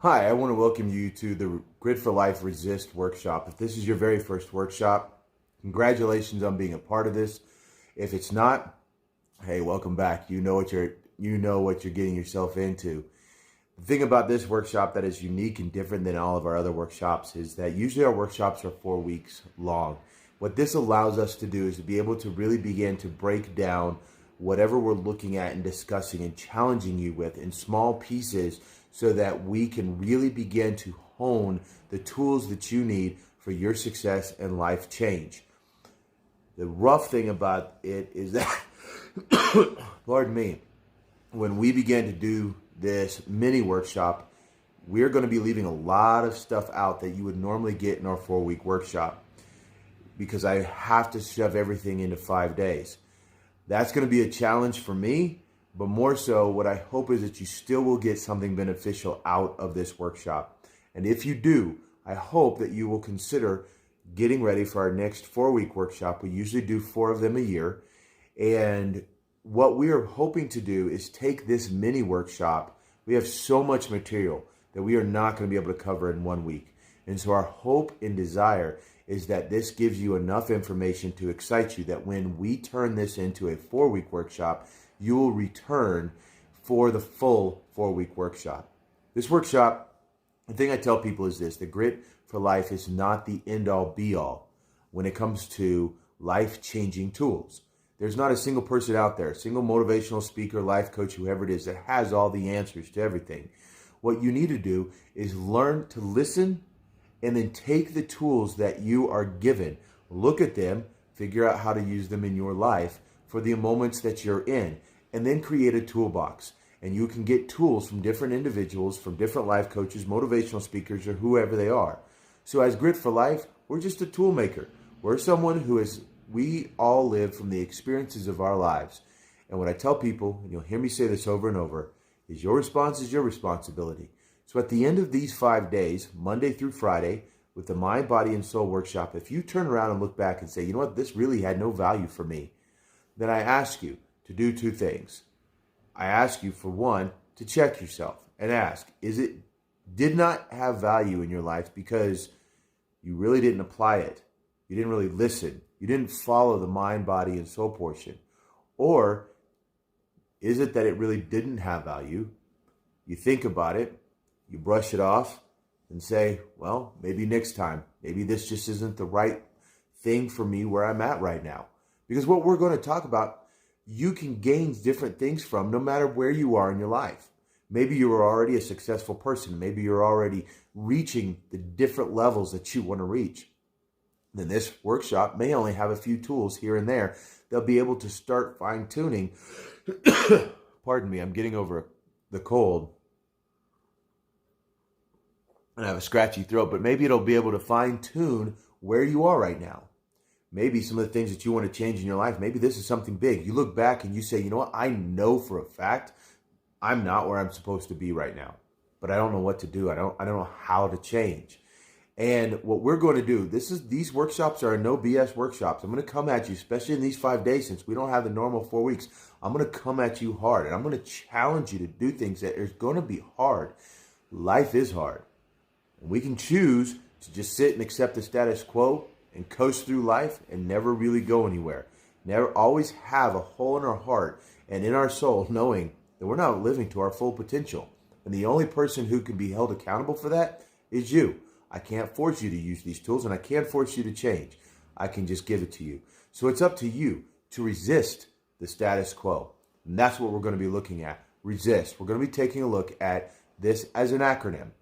Hi, I want to welcome you to the Grit for Life Resist workshop. If this is your very first workshop, congratulations on being a part of this. If it's not, hey, welcome back. You know what you're getting yourself into. The thing about this workshop that is unique and different than all of our other workshops is that usually our workshops are 4 weeks long. What this allows us to do is to be able to really begin to break down whatever we're looking at and discussing and challenging you with in small pieces so that we can really begin to hone the tools that you need for your success and life change. The rough thing about it is that, pardon me, when we begin to do this mini workshop, we're going to be leaving a lot of stuff out that you would normally get in our 4-week workshop because I have to shove everything into 5 days. That's going to be a challenge for me, but more so what I hope is that you still will get something beneficial out of this workshop. And if you do, I hope that you will consider getting ready for our next 4-week workshop. We usually do 4 of them a year. And what we are hoping to do is take this mini workshop. We have so much material that we are not going to be able to cover in 1 week. And so our hope and desire is that this gives you enough information to excite you that when we turn this into a 4-week workshop, you will return for the full 4-week workshop. This workshop, the thing I tell people is this: the Grit for Life is not the end-all be-all when it comes to life-changing tools. There's not a single person out there, a single motivational speaker, life coach, whoever it is, that has all the answers to everything. What you need to do is learn to listen and then take the tools that you are given, look at them, figure out how to use them in your life for the moments that you're in, and then create a toolbox. And you can get tools from different individuals, from different life coaches, motivational speakers, or whoever they are. So as Grit for Life, we're just a tool maker. We're someone we all live from the experiences of our lives. And what I tell people, and you'll hear me say this over and over, is your response is your responsibility. So at the end of these 5 days, Monday through Friday, with the Mind, Body, and Soul workshop, if you turn around and look back and say, you know what, this really had no value for me, then I ask you to do 2 things. I ask you, for one, to check yourself and ask, did not have value in your life because you really didn't apply it? You didn't really listen. You didn't follow the mind, body, and soul portion. Or is it that it really didn't have value? You think about it, you brush it off and say, well, maybe next time. Maybe this just isn't the right thing for me where I'm at right now. Because what we're going to talk about, you can gain different things from no matter where you are in your life. Maybe you are already a successful person. Maybe you're already reaching the different levels that you want to reach. Then this workshop may only have a few tools here and there. They'll be able to start fine-tuning. Pardon me, I'm getting over the cold. And I have a scratchy throat, but maybe it'll be able to fine-tune where you are right now. Maybe some of the things that you want to change in your life, maybe this is something big. You look back and you say, you know what, I know for a fact I'm not where I'm supposed to be right now, but I don't know what to do. I don't know how to change. And what we're going to do, these workshops are no BS workshops. I'm going to come at you, especially in these 5 days, since we don't have the normal 4 weeks. I'm going to come at you hard, and I'm going to challenge you to do things that are going to be hard. Life is hard. And we can choose to just sit and accept the status quo and coast through life and never really go anywhere. Never always have a hole in our heart and in our soul knowing that we're not living to our full potential. And the only person who can be held accountable for that is you. I can't force you to use these tools, and I can't force you to change. I can just give it to you. So it's up to you to resist the status quo. And that's what we're going to be looking at. Resist. We're going to be taking a look at this as an acronym.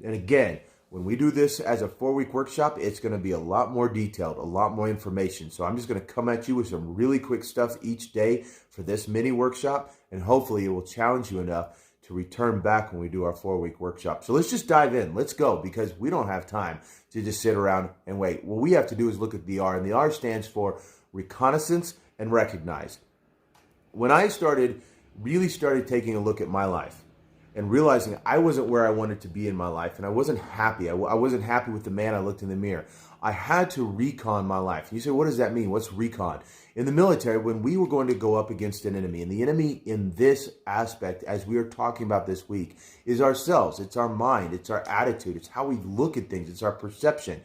And again, when we do this as a 4-week workshop, it's going to be a lot more detailed, a lot more information. So I'm just going to come at you with some really quick stuff each day for this mini workshop, and hopefully it will challenge you enough to return back when we do our 4-week workshop. So let's just dive in. Let's go, because we don't have time to just sit around and wait. What we have to do is look at the R, and the R stands for Reconnaissance and Recognize. When I really started taking a look at my life and realizing I wasn't where I wanted to be in my life, and I wasn't happy. I wasn't happy with the man I looked in the mirror. I had to recon my life. You say, what does that mean? What's recon? In the military, when we were going to go up against an enemy, and the enemy in this aspect, as we are talking about this week, is ourselves. It's our mind. It's our attitude. It's how we look at things. It's our perception.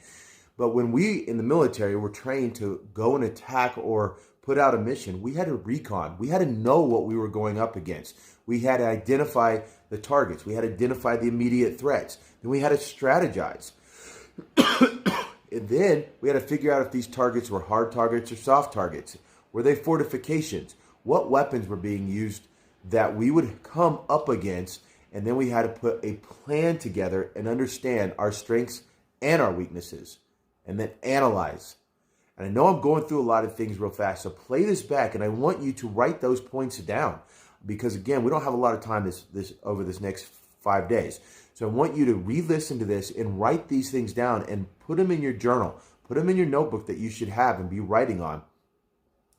But when we in the military were trained to go and attack or put out a mission, we had to recon. We had to know what we were going up against. We had to identify the targets. We had to identify the immediate threats. Then we had to strategize. And then we had to figure out if these targets were hard targets or soft targets. Were they fortifications? What weapons were being used that we would come up against? And then we had to put a plan together and understand our strengths and our weaknesses. And then analyze. And I know I'm going through a lot of things real fast, so play this back, and I want you to write those points down. Because again, we don't have a lot of time this over this next 5 days. So I want you to re-listen to this and write these things down and put them in your journal. Put them in your notebook that you should have and be writing on.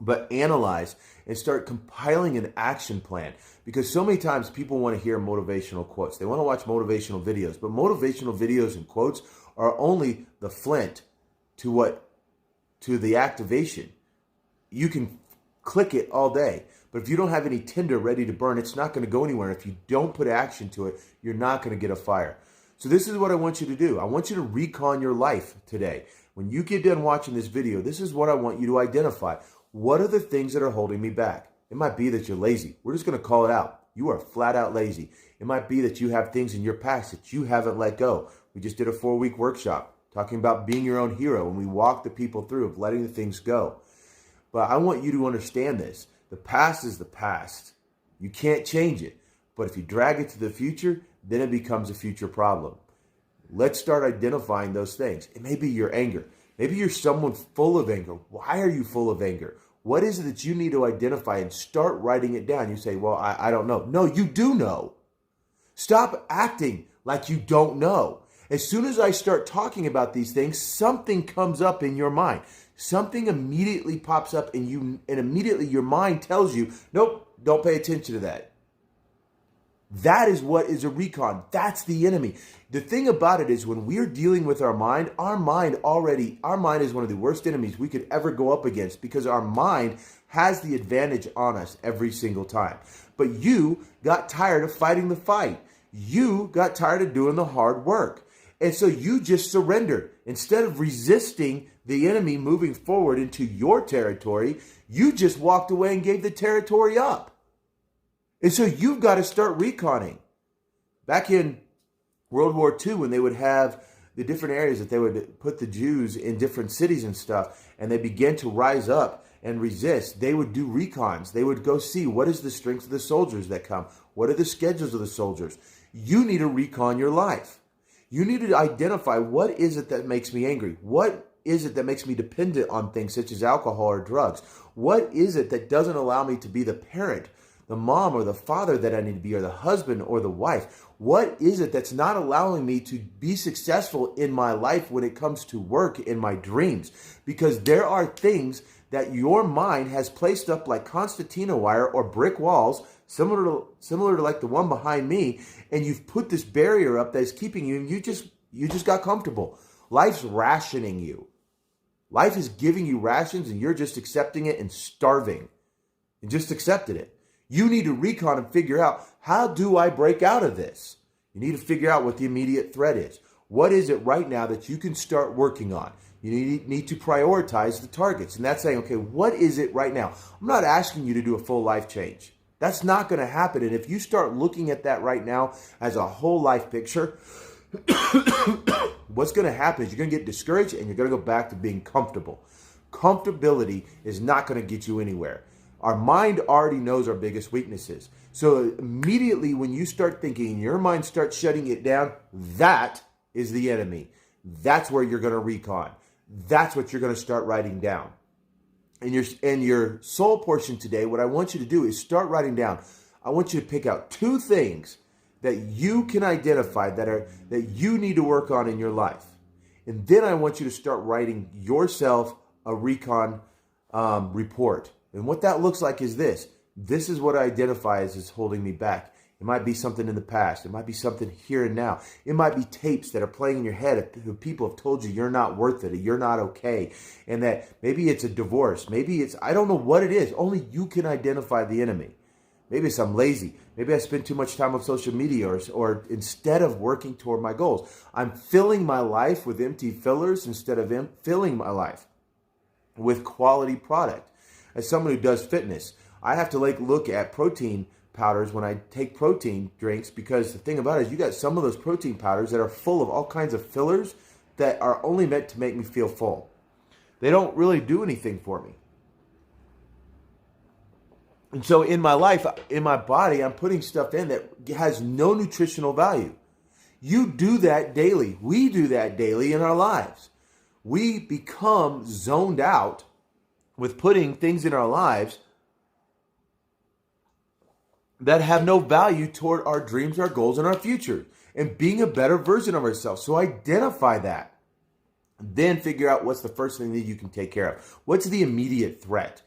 But analyze and start compiling an action plan. Because so many times people want to hear motivational quotes. They want to watch motivational videos. But motivational videos and quotes are only the flint to the activation. You can click it all day. But if you don't have any tinder ready to burn, it's not going to go anywhere. If you don't put action to it, you're not going to get a fire. So this is what I want you to do. I want you to recon your life today. When you get done watching this video, this is what I want you to identify. What are the things that are holding me back? It might be that you're lazy. We're just going to call it out. You are flat out lazy. It might be that you have things in your past that you haven't let go. We just did a 4-week workshop talking about being your own hero, and we walked the people through of letting the things go. But I want you to understand this. The past is the past. You can't change it. But if you drag it to the future, then it becomes a future problem. Let's start identifying those things. It may be your anger. Maybe you're someone full of anger. Why are you full of anger? What is it that you need to identify and start writing it down? You say, well, I don't know. No, you do know. Stop acting like you don't know. As soon as I start talking about these things, something comes up in your mind. Something immediately pops up and immediately your mind tells you, nope, don't pay attention to that. That is what is a recon. That's the enemy. The thing about it is when we're dealing with our mind is one of the worst enemies we could ever go up against because our mind has the advantage on us every single time. But you got tired of fighting the fight. You got tired of doing the hard work. And so you just surrendered. Instead of resisting the enemy moving forward into your territory, you just walked away and gave the territory up. And so you've got to start reconning. Back in World War II, when they would have the different areas that they would put the Jews in different cities and stuff, and they began to rise up and resist, they would do recons. They would go see what is the strength of the soldiers that come. What are the schedules of the soldiers? You need to recon your life. You need to identify what is it that makes me angry? What is it that makes me dependent on things such as alcohol or drugs? What is it that doesn't allow me to be the parent, the mom or the father that I need to be, or the husband or the wife? What is it that's not allowing me to be successful in my life when it comes to work, in my dreams? Because there are things that your mind has placed up like concertina wire or brick walls, similar to like the one behind me, and you've put this barrier up that is keeping you, and you just got comfortable. Life's rationing you. Life is giving you rations, and you're just accepting it and starving, and just accepted it. You need to recon and figure out, how do I break out of this? You need to figure out what the immediate threat is. What is it right now that you can start working on? You need to prioritize the targets. And that's saying, okay, what is it right now? I'm not asking you to do a full life change. That's not going to happen. And if you start looking at that right now as a whole life picture, what's going to happen is you're going to get discouraged and you're going to go back to being comfortable. Comfortability is not going to get you anywhere. Our mind already knows our biggest weaknesses. So immediately when you start thinking and your mind starts shutting it down, that is the enemy. That's where you're going to recon. That's what you're going to start writing down. And your soul portion today, what I want you to do is start writing down. I want you to pick out 2 things that you can identify that you need to work on in your life. And then I want you to start writing yourself a recon report. And what that looks like is this. This is what I identify as is holding me back. It might be something in the past. It might be something here and now. It might be tapes that are playing in your head of people have told you you're not worth it, or you're not okay. And that maybe it's a divorce. Maybe it's, I don't know what it is. Only you can identify the enemy. Maybe it's I'm lazy. Maybe I spend too much time on social media, or instead of working toward my goals, I'm filling my life with empty fillers instead of filling my life with quality product. As someone who does fitness, I have to look at protein powders when I take protein drinks, because the thing about it is you got some of those protein powders that are full of all kinds of fillers that are only meant to make me feel full. They don't really do anything for me. And so in my life, in my body, I'm putting stuff in that has no nutritional value. You do that daily. We do that daily in our lives. We become zoned out with putting things in our lives that have no value toward our dreams, our goals, and our future, and being a better version of ourselves. So identify that. Then figure out what's the first thing that you can take care of. What's the immediate threat?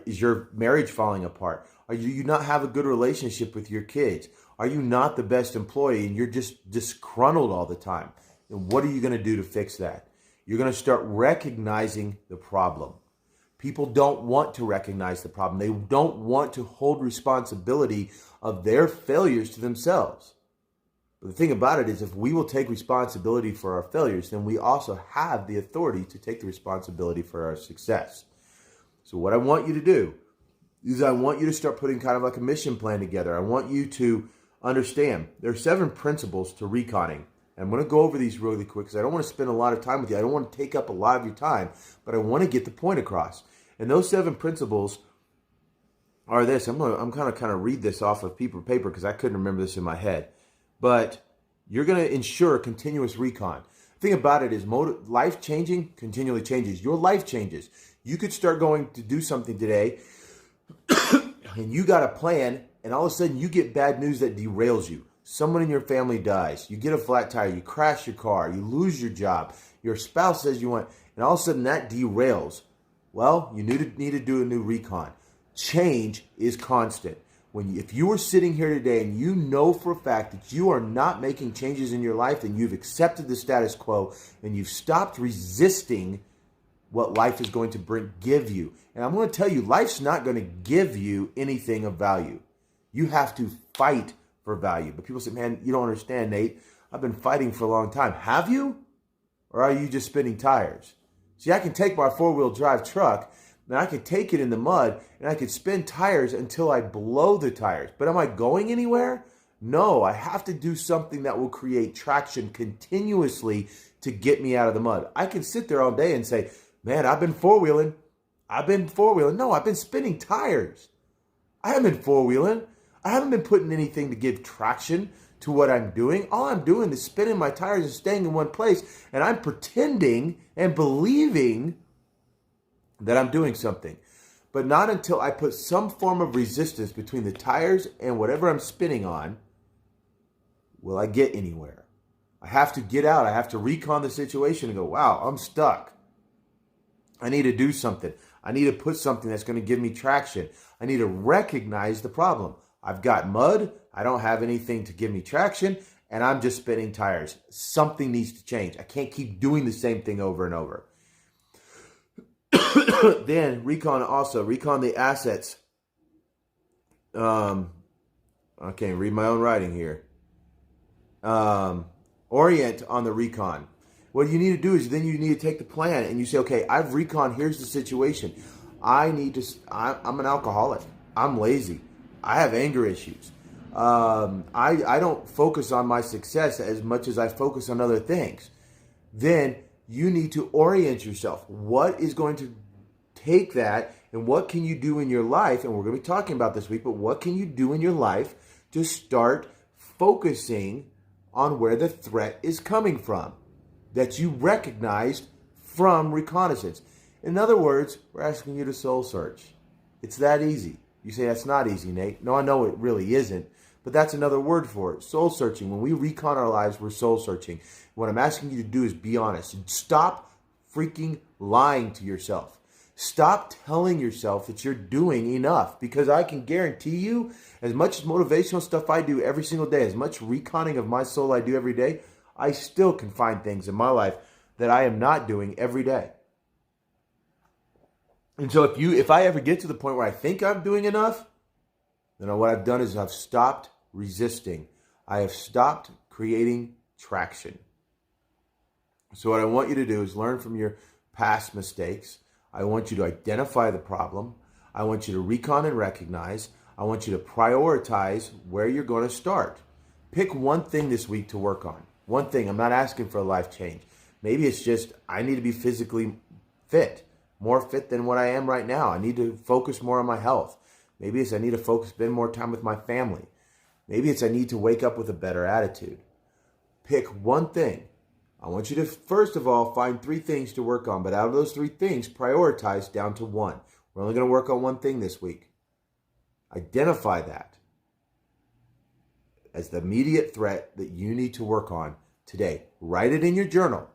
Is your marriage falling apart? Do you not have a good relationship with your kids? Are you not the best employee and you're just disgruntled all the time? And what are you going to do to fix that? You're going to start recognizing the problem. People don't want to recognize the problem. They don't want to hold responsibility of their failures to themselves. But the thing about it is, if we will take responsibility for our failures, then we also have the authority to take the responsibility for our success. So what I want you to do is I want you to start putting kind of like a mission plan together. I want you to understand there are 7 principles to reconning. I'm going to go over these really quick because I don't want to spend a lot of time with you. I don't want to take up a lot of your time, but I want to get the point across. And those 7 principles are this. I'm kind of read this off of paper because I couldn't remember this in my head. But you're going to ensure continuous recon. The thing about it is life changing continually changes. Your life changes. You could start going to do something today and you got a plan, and all of a sudden you get bad news that derails you. Someone in your family dies. You get a flat tire. You crash your car. You lose your job. Your spouse says you want, and all of a sudden that derails. Well, you need to do a new recon. Change is constant. If you are sitting here today and you know for a fact that you are not making changes in your life, then you've accepted the status quo and you've stopped resisting what life is going to give you. And I'm going to tell you, life's not going to give you anything of value. You have to fight for value. But people say, man, you don't understand, Nate. I've been fighting for a long time. Have you? Or are you just spinning tires? See, I can take my 4-wheel drive truck and I can take it in the mud and I can spin tires until I blow the tires. But am I going anywhere? No, I have to do something that will create traction continuously to get me out of the mud. I can sit there all day and say, man, I've been four-wheeling. No, I've been spinning tires. I haven't been four-wheeling. I haven't been putting anything to give traction to what I'm doing. All I'm doing is spinning my tires and staying in one place, and I'm pretending and believing that I'm doing something. But not until I put some form of resistance between the tires and whatever I'm spinning on will I get anywhere. I have to get out. I have to recon the situation and go, wow, I'm stuck. I need to do something. I need to put something that's going to give me traction. I need to recognize the problem. I've got mud. I don't have anything to give me traction, and I'm just spinning tires. Something needs to change. I can't keep doing the same thing over and over. Then recon the assets. I can't read my own writing here. Orient on the recon. What you need to do is then you need to take the plan and you say, okay, I've recon, here's the situation. I'm an alcoholic. I'm lazy. I have anger issues. I don't focus on my success as much as I focus on other things. Then you need to orient yourself. What is going to take that and what can you do in your life? And we're going to be talking about this week, but what can you do in your life to start focusing on where the threat is coming from that you recognized from reconnaissance? In other words, we're asking you to soul search. It's that easy. You say, that's not easy, Nate. No, I know it really isn't, but that's another word for it. Soul searching. When we recon our lives, we're soul searching. What I'm asking you to do is be honest. Stop freaking lying to yourself. Stop telling yourself that you're doing enough, because I can guarantee you, as much motivational stuff I do every single day, as much reconning of my soul I do every day, I still can find things in my life that I am not doing every day. And so if I ever get to the point where I think I'm doing enough, then what I've done is I've stopped resisting. I have stopped creating traction. So what I want you to do is learn from your past mistakes. I want you to identify the problem. I want you to recon and recognize. I want you to prioritize where you're going to start. Pick one thing this week to work on. One thing. I'm not asking for a life change. Maybe it's just I need to be physically fit, more fit than what I am right now. I need to focus more on my health. Maybe it's I need to spend more time with my family. Maybe it's I need to wake up with a better attitude. Pick one thing. I want you to, first of all, find 3 things to work on. But out of those 3 things, prioritize down to 1. We're only going to work on one thing this week. Identify that as the immediate threat that you need to work on today. Write it in your journal.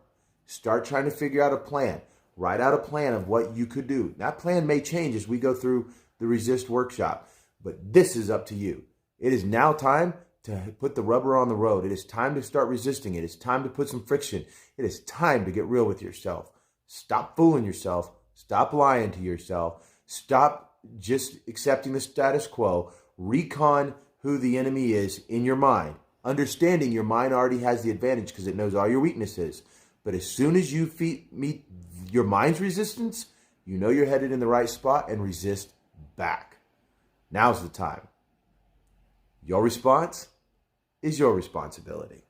Start trying to figure out a plan. Write out a plan of what you could do. That plan may change as we go through the Resist workshop, but this is up to you. It is now time to put the rubber on the road. It is time to start resisting. It is time to put some friction. It is time to get real with yourself. Stop fooling yourself. Stop lying to yourself. Stop just accepting the status quo. Recon who the enemy is in your mind. Understanding your mind already has the advantage because it knows all your weaknesses. But as soon as you meet your mind's resistance, you know you're headed in the right spot, and resist back. Now's the time. Your response is your responsibility.